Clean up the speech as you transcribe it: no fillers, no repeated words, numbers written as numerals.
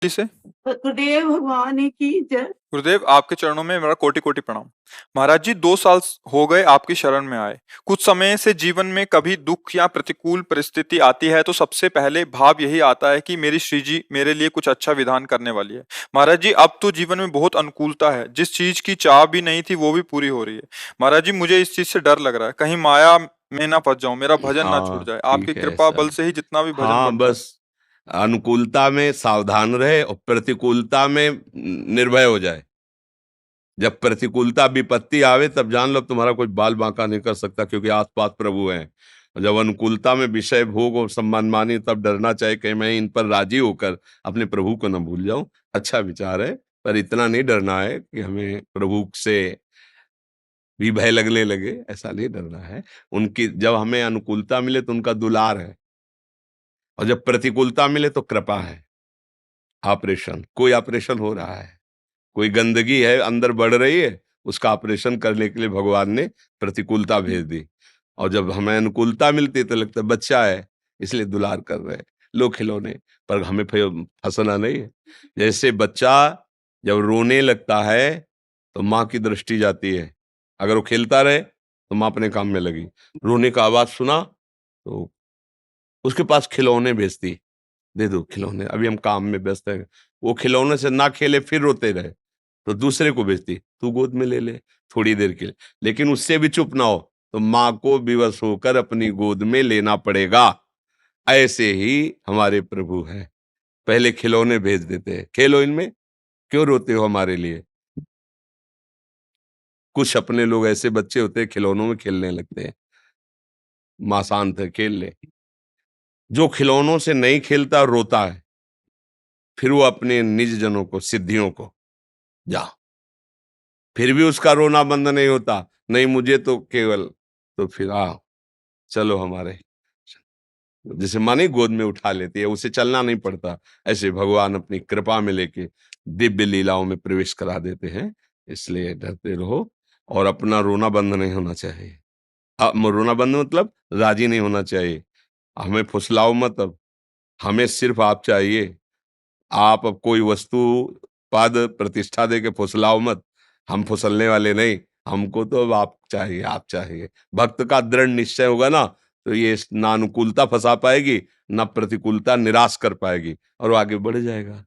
से सतगुरुदेव भगवान की जय। गुरुदेव, आपके चरणों में मेरा कोटि कोटि प्रणाम। महाराज जी, 2 साल हो गए आपकी शरण में आए। कुछ समय से जीवन में कभी दुख या प्रतिकूल परिस्थिति आती है तो सबसे पहले भाव यही आता है कि मेरी श्री जी मेरे लिए कुछ अच्छा विधान करने वाली है। महाराज जी, अब तो जीवन में बहुत अनुकूलता है, जिस चीज की चाह भी नहीं थी वो भी पूरी हो रही है। महाराज जी, मुझे इस चीज से डर लग रहा है, कहीं माया में ना फंस जाऊं, मेरा भजन ना छूट हाँ, जाए। आपकी ठीक है कृपा बल सब। से ही जितना भी भजन हाँ, बनता है। बस अनुकूलता में सावधान रहे और प्रतिकूलता में निर्भय हो जाए। जब प्रतिकूलता विपत्ति आवे तब जान लो तुम्हारा कोई बाल बांका नहीं कर सकता, क्योंकि आसपास प्रभु हैं। और जब अनुकूलता में विषय भोग और सम्मान मानी, तब डरना चाहिए कि मैं इन पर राजी होकर अपने प्रभु को न भूल जाऊं। अच्छा विचार है, पर इतना नहीं डरना है कि हमें प्रभु से भी भय लगने लगे, ऐसा नहीं डरना है। उनकी जब हमें अनुकूलता मिले तो उनका दुलार है, और जब प्रतिकूलता मिले तो कृपा है। कोई ऑपरेशन हो रहा है, कोई गंदगी है अंदर बढ़ रही है, उसका ऑपरेशन करने के लिए भगवान ने प्रतिकूलता भेज दी। और जब हमें अनुकूलता मिलती है तो लगता है बच्चा है, इसलिए दुलार कर रहे हैं, लो खिलौने। पर हमें फिर फंसना नहीं है। जैसे बच्चा जब रोने लगता है तो माँ की दृष्टि जाती है, अगर वो खेलता रहे तो माँ अपने काम में लगी। रोने का आवाज सुना तो उसके पास खिलौने भेजती, दे दो खिलौने, अभी हम काम में व्यस्त हैं। वो खिलौने से ना खेले फिर रोते रहे तो दूसरे को भेजती, तू गोद में ले ले थोड़ी देर के लिए। लेकिन उससे भी चुप ना हो तो माँ को विवश होकर अपनी गोद में लेना पड़ेगा। ऐसे ही हमारे प्रभु हैं, पहले खिलौने भेज देते हैं, खेलो इनमें, क्यों रोते हो हमारे लिए। कुछ अपने लोग ऐसे बच्चे होते हैं खिलौनों में खेलने लगते हैं, माँ शांत है खेल ले। जो खिलौनों से नहीं खेलता रोता है, फिर वो अपने निज जनों को, सिद्धियों को जा, फिर भी उसका रोना बंद नहीं होता, नहीं मुझे तो केवल, तो फिर चलो हमारे, जैसे माने गोद में उठा लेती है, उसे चलना नहीं पड़ता। ऐसे भगवान अपनी कृपा में लेके दिव्य लीलाओं में प्रवेश करा देते हैं। इसलिए डरते रहो, और अपना रोना बंद नहीं होना चाहिए। रोना बंद मतलब राजी नहीं होना चाहिए। हमें फुसलाओ मत, अब हमें सिर्फ आप चाहिए। आप अब कोई वस्तु, पद, प्रतिष्ठा दे के फुसलाओ मत, हम फुसलने वाले नहीं। हमको तो अब आप चाहिए, आप चाहिए। भक्त का दृढ़ निश्चय होगा ना, तो ये ना अनुकूलता फंसा पाएगी, ना प्रतिकूलता निराश कर पाएगी, और वो आगे बढ़ जाएगा।